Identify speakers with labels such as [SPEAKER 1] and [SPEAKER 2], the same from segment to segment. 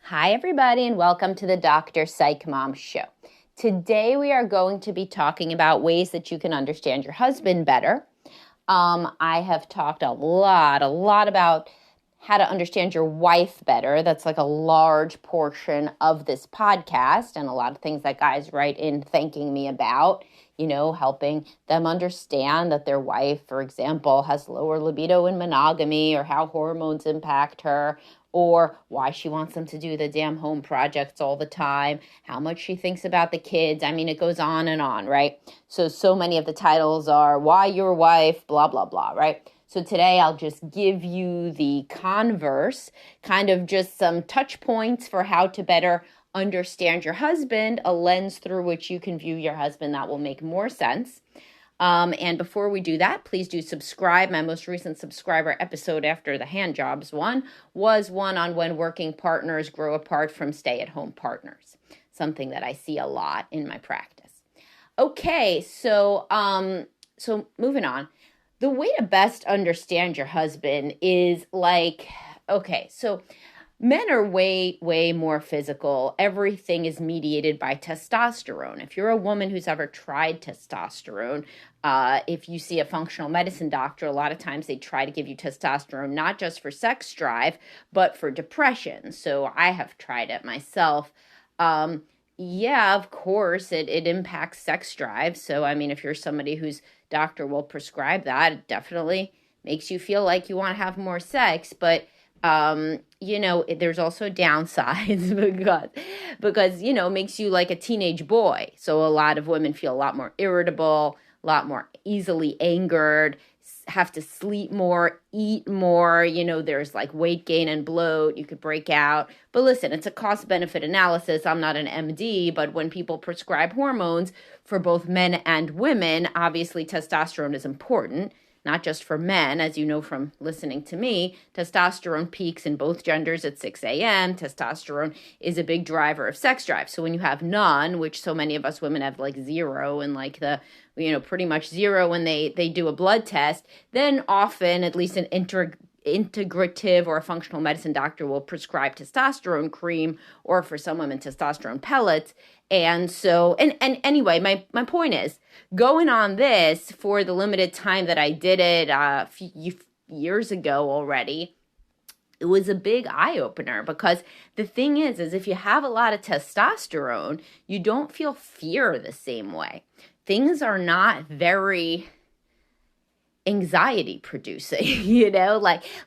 [SPEAKER 1] Hi, everybody, and welcome to the Dr. Psych Mom Show. Today, we are going to be talking about ways that you can understand your husband better. I have talked a lot about how to understand your wife better. That's like a large portion of this podcast, and a lot of things that guys write in thanking me about, helping them understand that their wife, for example, has lower libido in monogamy, or how hormones impact her, or why she wants them to do the damn home projects all the time, how much she thinks about the kids. I mean, it goes on and on, right? So many of the titles are why your wife, blah, blah, blah, right? So today I'll just give you the converse, kind of just some touch points for how to better understand your husband, a lens through which you can view your husband that will make more sense. And before we do that, please do subscribe. My most recent subscriber episode after the hand jobs one was one on when working partners grow apart from stay-at-home partners, something that I see a lot in my practice. Okay, so moving on. The way to best understand your husband is so men are way, way more physical. Everything is mediated by testosterone. If you're a woman who's ever tried testosterone, if you see a functional medicine doctor, a lot of times they try to give you testosterone, not just for sex drive, but for depression. So I have tried it myself. Yeah, of course, it impacts sex drive. So, I mean, if you're somebody whose doctor will prescribe that, it definitely makes you feel like you want to have more sex. But there's also downsides because it makes you like a teenage boy. So a lot of women feel a lot more irritable, a lot more easily angered, have to sleep more, eat more, there's like weight gain and bloat, you could break out. But listen, it's a cost benefit analysis. I'm not an MD, but when people prescribe hormones for both men and women, obviously testosterone is important. Not just for men, as you know from listening to me, testosterone peaks in both genders at 6 a.m. Testosterone is a big driver of sex drive. So when you have none, which so many of us women have like zero and like the, pretty much zero when they do a blood test, then often at least an integrative or a functional medicine doctor will prescribe testosterone cream, or for some women, testosterone pellets. And so, and anyway, my point is, going on this for the limited time that I did it a few years ago already, it was a big eye-opener, because the thing is if you have a lot of testosterone, you don't feel fear the same way. Things are not very anxiety producing,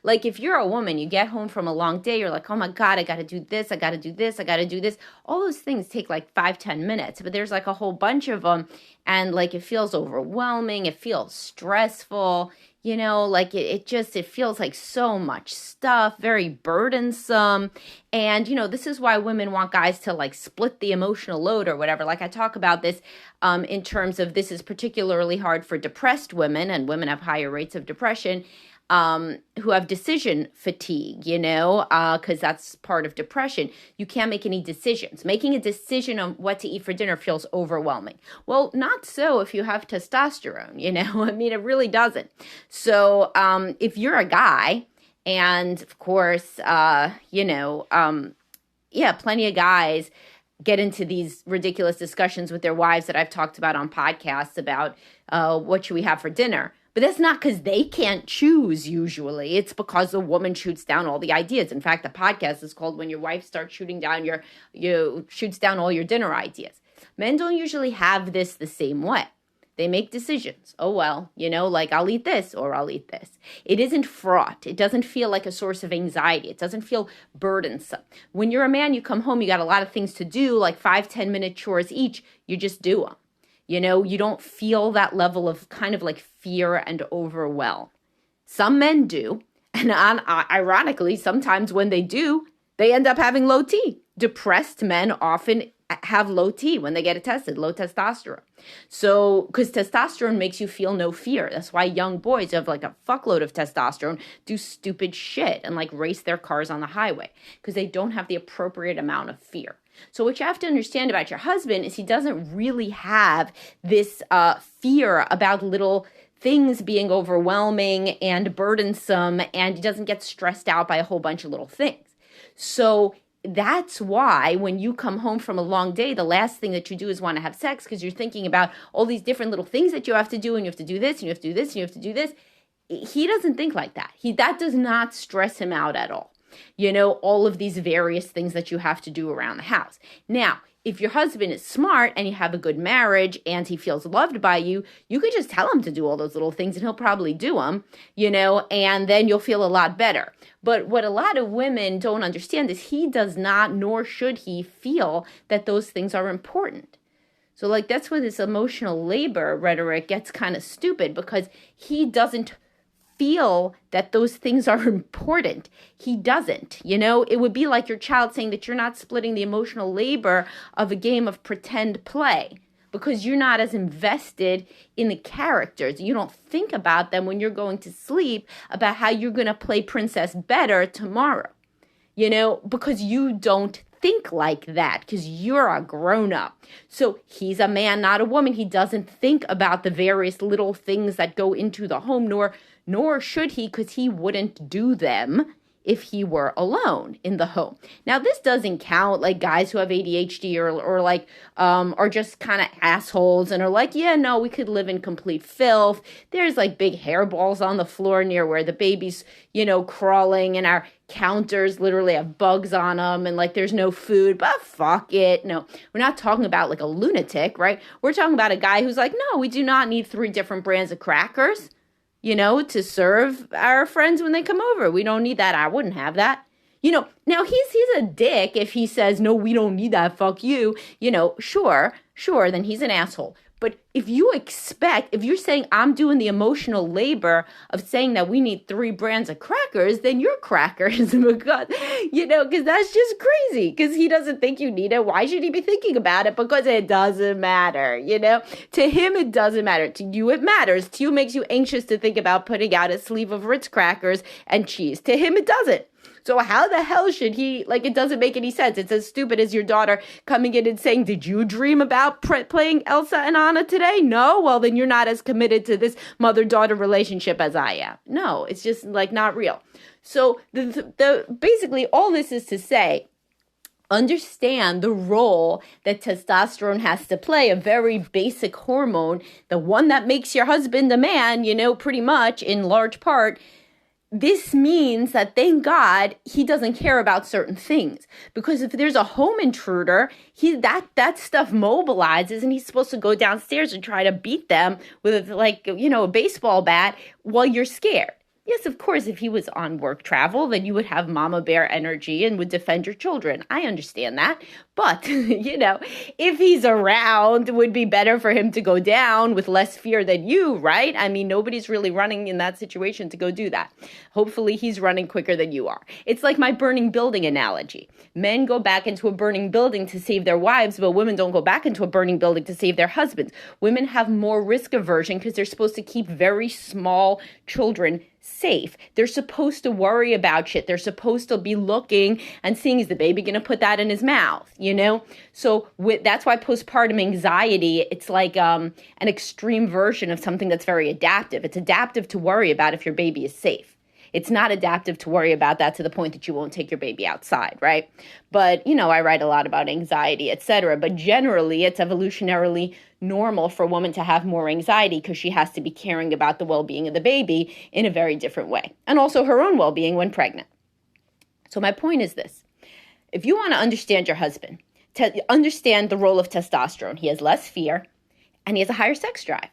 [SPEAKER 1] like if you're a woman, you get home from a long day, you're like, oh my God, I got to do this. I got to do this. I got to do this. All those things take like 5-10 minutes, but there's like a whole bunch of them. And like, it feels overwhelming. It feels stressful, it feels like so much stuff, very burdensome. And, this is why women want guys to like split the emotional load or whatever. Like I talk about this in terms of this is particularly hard for depressed women, and women have higher rates of depression, who have decision fatigue, because that's part of depression. You can't make any decisions. Making a decision on what to eat for dinner feels overwhelming. Well, not so if you have testosterone, I mean, it really doesn't. So if you're a guy, and of course, plenty of guys get into these ridiculous discussions with their wives that I've talked about on podcasts about what should we have for dinner. But that's not because they can't choose usually. It's because the woman shoots down all the ideas. In fact, the podcast is called When Your Wife Starts Shooting Down Shoots Down All Your Dinner Ideas. Men don't usually have this the same way. They make decisions. Oh, well, like I'll eat this or I'll eat this. It isn't fraught. It doesn't feel like a source of anxiety. It doesn't feel burdensome. When you're a man, you come home, you got a lot of things to do, like 5-10 minute chores each. You just do them. You don't feel that level of kind of like fear and overwhelm. Some men do. And ironically, sometimes when they do, they end up having low T. Depressed men often have low T when they get it tested, low testosterone. So, because testosterone makes you feel no fear. That's why young boys who have like a fuckload of testosterone do stupid shit and like race their cars on the highway because they don't have the appropriate amount of fear. So what you have to understand about your husband is he doesn't really have this fear about little things being overwhelming and burdensome, and he doesn't get stressed out by a whole bunch of little things. So that's why when you come home from a long day, the last thing that you do is want to have sex, because you're thinking about all these different little things that you have to do, and you have to do this, and you have to do this, and you have to do this. He doesn't think like that. That does not stress him out at all. All of these various things that you have to do around the house. Now, if your husband is smart and you have a good marriage and he feels loved by you, you could just tell him to do all those little things and he'll probably do them, and then you'll feel a lot better. But what a lot of women don't understand is he does not, nor should he, feel that those things are important. So that's where this emotional labor rhetoric gets kind of stupid, because he doesn't feel that those things are important. He doesn't. It would be like your child saying that you're not splitting the emotional labor of a game of pretend play because you're not as invested in the characters. You don't think about them when you're going to sleep, about how you're going to play princess better tomorrow, because you don't think like that, because you're a grown-up. So he's a man, not a woman. He doesn't think about the various little things that go into the home, nor should he, because he wouldn't do them if he were alone in the home. Now, this doesn't count like guys who have ADHD or are just kind of assholes and are like, yeah, no, we could live in complete filth. There's big hairballs on the floor near where the baby's, crawling, and our counters literally have bugs on them, and there's no food, but fuck it. No, we're not talking about a lunatic, right? We're talking about a guy who's no, we do not need 3 different brands of crackers, to serve our friends when they come over. We don't need that. I wouldn't have that. Now he's a dick if he says, no, we don't need that. Fuck you. Sure, then he's an asshole. But if you're saying I'm doing the emotional labor of saying that we need 3 brands of crackers, then you're crackers, because, because that's just crazy, because he doesn't think you need it. Why should he be thinking about it? Because it doesn't matter, To him, it doesn't matter. To you, it matters. To you, it makes you anxious to think about putting out a sleeve of Ritz crackers and cheese. To him, it doesn't. So how the hell should he, it doesn't make any sense. It's as stupid as your daughter coming in and saying, did you dream about playing Elsa and Anna today? No? Well, then you're not as committed to this mother-daughter relationship as I am. No, it's just not real. So basically all this is to say, understand the role that testosterone has to play, a very basic hormone, the one that makes your husband a man, pretty much in large part. This means that, thank God, he doesn't care about certain things. Because if there's a home intruder, that stuff mobilizes, and he's supposed to go downstairs and try to beat them with a baseball bat while you're scared. Yes, of course, if he was on work travel, then you would have mama bear energy and would defend your children. I understand that. But, if he's around, it would be better for him to go down with less fear than you, right? I mean, nobody's really running in that situation to go do that. Hopefully, he's running quicker than you are. It's like my burning building analogy. Men go back into a burning building to save their wives, but women don't go back into a burning building to save their husbands. Women have more risk aversion because they're supposed to keep very small children safe. They're supposed to worry about shit. They're supposed to be looking and seeing, is the baby going to put that in his mouth? So that's why postpartum anxiety, it's like an extreme version of something that's very adaptive. It's adaptive to worry about if your baby is safe. It's not adaptive to worry about that to the point that you won't take your baby outside, right? But, I write a lot about anxiety, etc. But generally, it's evolutionarily normal for a woman to have more anxiety because she has to be caring about the well-being of the baby in a very different way. And also her own well-being when pregnant. So my point is this. If you want to understand your husband, to understand the role of testosterone, he has less fear and he has a higher sex drive.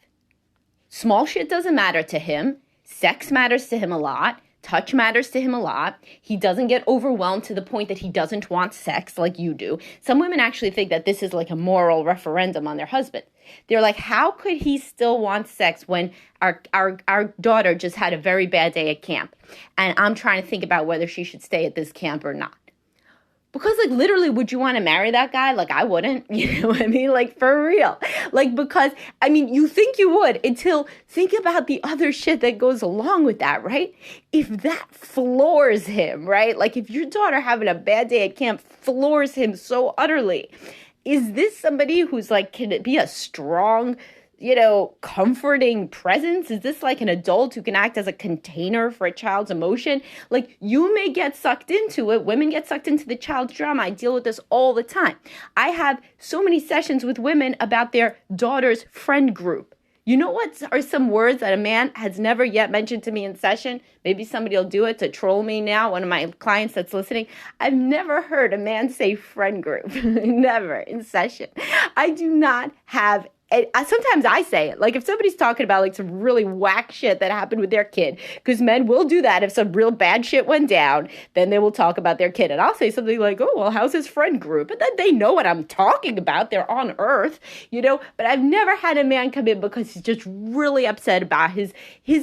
[SPEAKER 1] Small shit doesn't matter to him. Sex matters to him a lot. Touch matters to him a lot. He doesn't get overwhelmed to the point that he doesn't want sex like you do. Some women actually think that this is like a moral referendum on their husband. They're like, how could he still want sex when our daughter just had a very bad day at camp? And I'm trying to think about whether she should stay at this camp or not. Because, literally, would you want to marry that guy? I wouldn't, you know what I mean? For real. Because, you think you would until think about the other shit that goes along with that, right? If that floors him, right? If your daughter having a bad day at camp floors him so utterly, is this somebody who's, can it be a strong comforting presence? Is this like an adult who can act as a container for a child's emotion? Like, you may get sucked into it. Women get sucked into the child's drama. I deal with this all the time. I have so many sessions with women about their daughter's friend group. You know what are some words that a man has never yet mentioned to me in session? Maybe somebody will do it to troll me now, one of my clients that's listening. I've never heard a man say friend group. Never in session. I do not have sometimes I say it, like if somebody's talking about like some really whack shit that happened with their kid, because men will do that. If some real bad shit went down, then they will talk about their kid. And I'll say something like, oh, well, how's his friend group? And then they know what I'm talking about. They're on earth, but I've never had a man come in because he's just really upset about his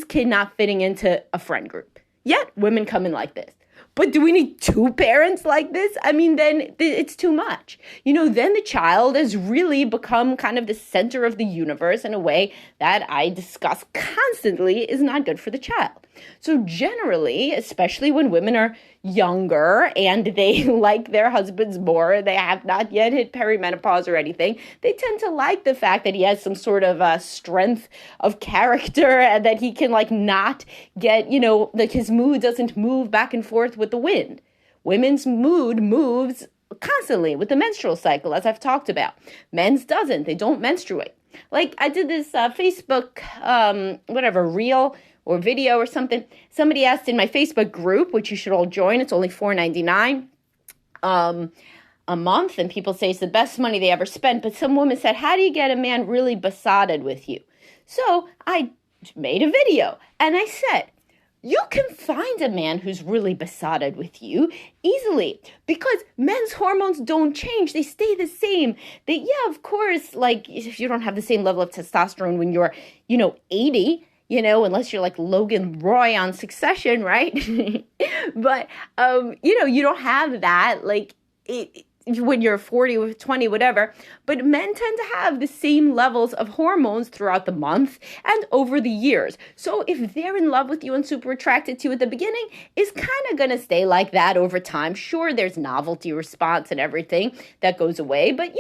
[SPEAKER 1] kid not fitting into a friend group. Yet women come in like this. But do we need two parents like this? I mean, then it's too much. Then the child has really become kind of the center of the universe in a way that I discuss constantly is not good for the child. So generally, especially when women are younger and they like their husbands more, they have not yet hit perimenopause or anything, they tend to like the fact that he has some sort of strength of character and that he can not get, like his mood doesn't move back and forth with the wind. Women's mood moves constantly with the menstrual cycle, as I've talked about. Men's doesn't. They don't menstruate. Like I did this Facebook, reel or video or something. Somebody asked in my Facebook group, which you should all join. It's only $4.99 a month. And people say it's the best money they ever spent. But some woman said, how do you get a man really besotted with you? So I made a video and I said, you can find a man who's really besotted with you easily because men's hormones don't change. They stay the same. Of course, like if you don't have the same level of testosterone when you're, 80, unless you're like Logan Roy on Succession, right? But, you don't have that when you're 40 or 20, whatever. But men tend to have the same levels of hormones throughout the month and over the years. So if they're in love with you and super attracted to you at the beginning, it's kind of going to stay like that over time. Sure, there's novelty response and everything that goes away, but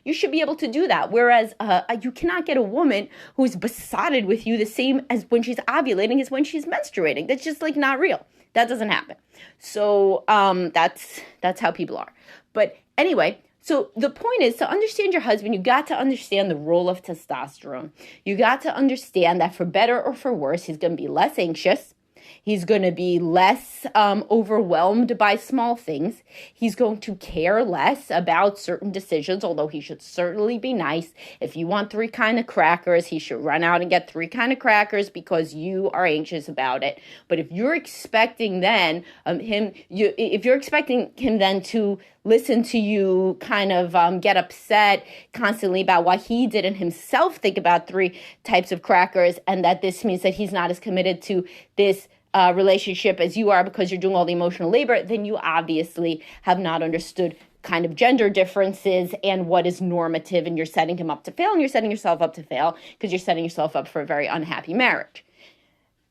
[SPEAKER 1] you should be able to do that. Whereas you cannot get a woman who is besotted with you the same as when she's ovulating as when she's menstruating. That's just not real. That doesn't happen. So that's how people are. But anyway, so the point is to understand your husband, you got to understand the role of testosterone. You got to understand that for better or for worse, he's going to be less anxious. He's going to be less overwhelmed by small things. He's going to care less about certain decisions, although he should certainly be nice. If you want 3 kind of crackers, he should run out and get 3 kind of crackers because you are anxious about it. But if you're expecting then if you're expecting him then to listen to you kind of get upset constantly about what he didn't himself think about 3 types of crackers, and that this means that he's not as committed to this relationship as you are because you're doing all the emotional labor, then you obviously have not understood kind of gender differences and what is normative, and you're setting him up to fail, and you're setting yourself up to fail because you're setting yourself up for a very unhappy marriage.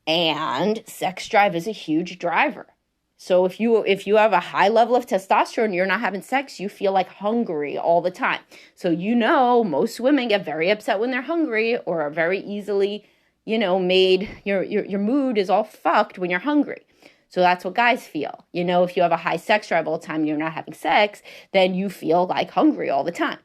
[SPEAKER 1] And sex drive is a huge driver. So if you have a high level of testosterone, you're not having sex, you feel like hungry all the time. So most women get very upset when they're hungry or are very easily made, your mood is all fucked when you're hungry. So that's what guys feel. If you have a high sex drive all the time, you're not having sex, then you feel like hungry all the time.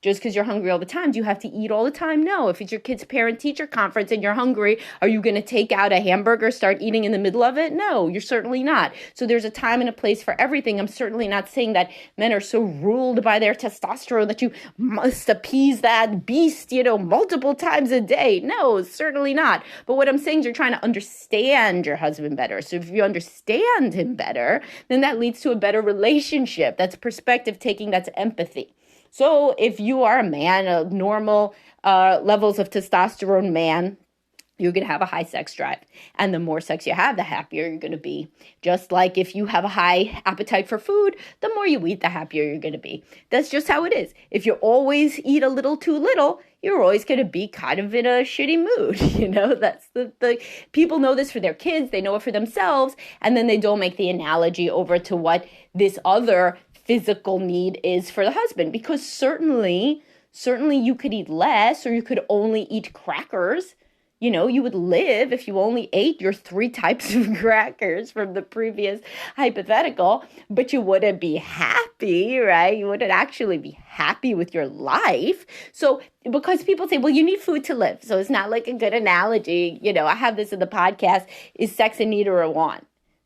[SPEAKER 1] Just because you're hungry all the time, do you have to eat all the time? No. If it's your kid's parent-teacher conference and you're hungry, are you going to take out a hamburger, start eating in the middle of it? No, you're certainly not. So there's a time and a place for everything. I'm certainly not saying that men are so ruled by their testosterone that you must appease that beast, multiple times a day. No, certainly not. But what I'm saying is you're trying to understand your husband better. So if you understand him better, then that leads to a better relationship. That's perspective taking, that's empathy. So if you are a man, a normal levels of testosterone man, you're going to have a high sex drive. And the more sex you have, the happier you're going to be. Just like if you have a high appetite for food, the more you eat, the happier you're going to be. That's just how it is. If you always eat a little too little, you're always going to be kind of in a shitty mood. That's the people know this for their kids. They know it for themselves. And then they don't make the analogy over to what this other physical need is for the husband, because certainly Certainly you could eat less, or you could only eat crackers. You would live if you only ate your 3 types of crackers from the previous hypothetical, but you wouldn't be happy, right? You wouldn't actually be happy with your life. So, because people say, well, you need food to live. So it's not like a good analogy. I have this in the podcast, is sex a need or a want?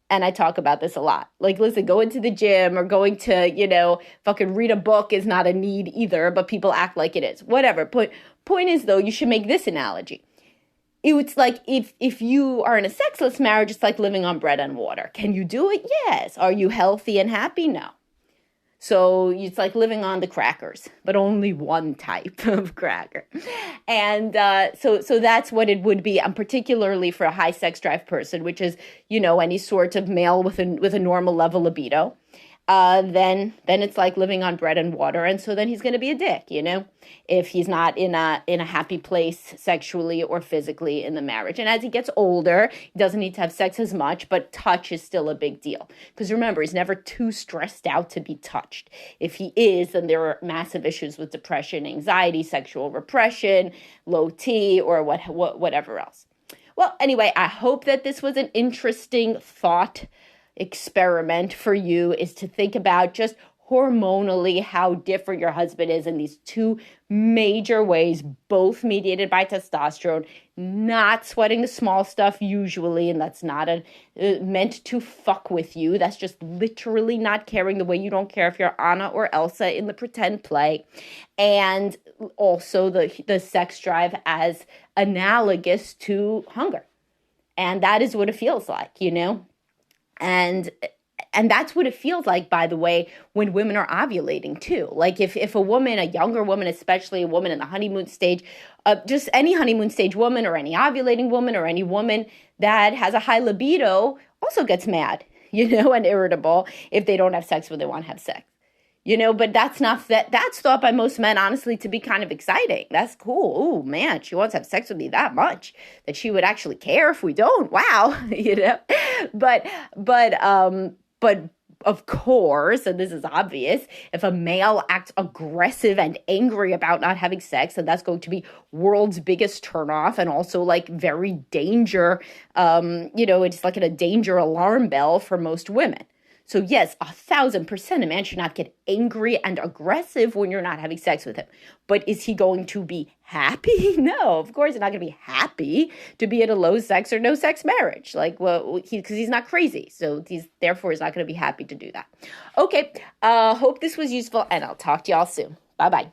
[SPEAKER 1] And I talk about this a lot. Like, listen, going to the gym or going to, fucking read a book is not a need either, but people act like it is. Whatever. Point is, though, you should make this analogy. It's like if you are in a sexless marriage, it's like living on bread and water. Can you do it? Yes. Are you healthy and happy? No. So it's like living on the crackers, but only one type of cracker. And so that's what it would be, and particularly for a high sex drive person, which is, any sort of male with a normal level libido. Then it's like living on bread and water. And so then he's going to be a dick, if he's not in a happy place sexually or physically in the marriage. And as he gets older, he doesn't need to have sex as much, but touch is still a big deal. Because remember, he's never too stressed out to be touched. If he is, then there are massive issues with depression, anxiety, sexual repression, low T, or whatever else. Well, anyway, I hope that this was an interesting thought experiment for you, is to think about just hormonally how different your husband is in these 2 major ways, both mediated by testosterone, not sweating the small stuff usually, and that's not meant to fuck with you. That's just literally not caring the way you don't care if you're Anna or Elsa in the pretend play. And also the sex drive as analogous to hunger. And that is what it feels like, And that's what it feels like, by the way, when women are ovulating too. Like if a woman, a younger woman, especially a woman in the honeymoon stage, just any honeymoon stage woman or any ovulating woman or any woman that has a high libido also gets mad, and irritable if they don't have sex when they want to have sex. But that's thought by most men, honestly, to be kind of exciting. That's cool. Oh, man, she wants to have sex with me that much that she would actually care if we don't. Wow. But of course, and this is obvious, if a male acts aggressive and angry about not having sex, then that's going to be world's biggest turnoff, and also like very danger, it's like a danger alarm bell for most women. So yes, 1,000%, a man should not get angry and aggressive when you're not having sex with him. But is he going to be happy? No, of course he's not going to be happy to be in a low sex or no sex marriage. Because he's not crazy. So he's not going to be happy to do that. Okay, hope this was useful, and I'll talk to y'all soon. Bye-bye.